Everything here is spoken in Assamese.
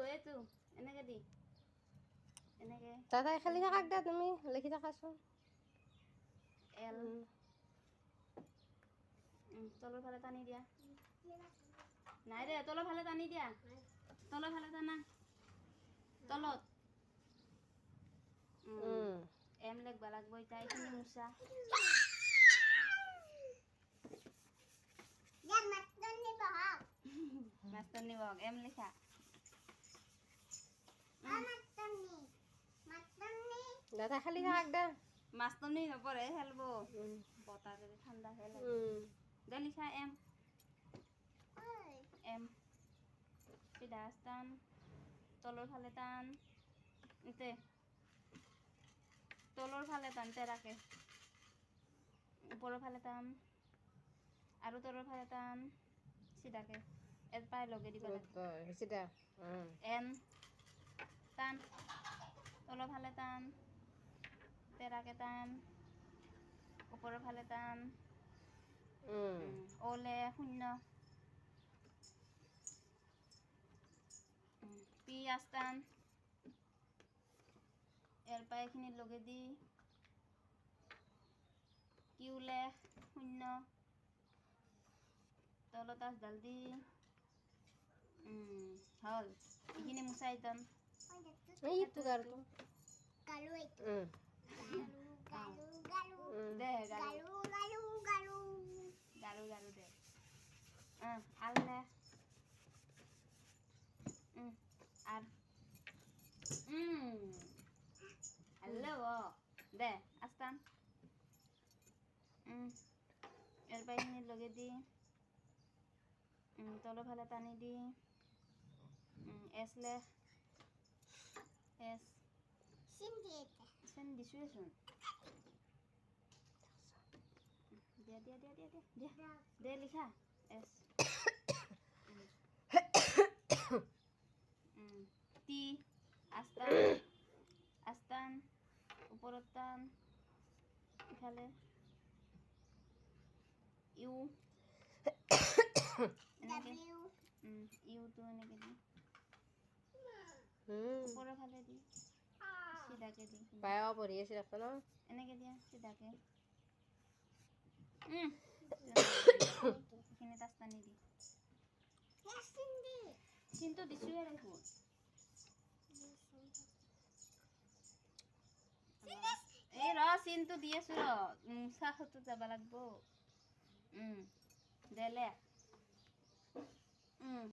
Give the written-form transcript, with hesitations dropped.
এইটো এনেকে দি এনেকে দাদা খালি থাকাক দে তুমি লিখি থাকাচোন এল তলৰ ফালে টানি দিয়া নাই দে তলৰ ফালে টানি দিয়া তলৰ ফালে টানা তলত এম লিখবা লাগব এতিয়া এইখিনি মুছা মাষ্টৰনি বহক এম লিখা দাদা খালি থাকাক দে মাষ্টৰনি নপঢ়ে খেলব বতাহ যদি ঠাণ্ডা খেল দে লিখা এম এম চিধা টান তলৰ ফালে টান ইতে তলৰ ফালে টান তেৰাকে ওপৰৰ ফালে টান আৰু তলৰ ফালে টান চিধাকে এৰ পায়ে লগে দিবা লাগবে সিধা এন টান তলৰ ফালে টান তেৰাকে টান ওপৰৰ ফালে টান ওলে শূন্য পি আস্তান এর পায়েখিনির লগে দি কিউ লেখ শূন্য তলত আঁচডাল দি হল এইখিনি মুচাই টান এইটো গালটো দে গাৰু গাৰু দে আল লেখ আৰ হ্যালো দে আস্তান এৰ বাইৰে লগে দি তলৰ ফালে টানি দি এস লেখ এস সেন দিছোৱেচোন দিয়া দিয়া দিয়া দিয়া দিয়া দে লিখা এস টি আস্তান আস্তান ওপৰত টান ইফালে ইউ এনেকে ইউটো এনেকে দি ওপৰৰ ফালে দি সিধাকে দি বায়ো পঢ়ি আছে ন এনেকে দিয়া সিধাকে এইখিনি তাস্তানি দি চিনটো দিছোৱে দেখোন এই ৰ চিনটো দি আছো ৰ মুছাখতো যাব লাগব দে লে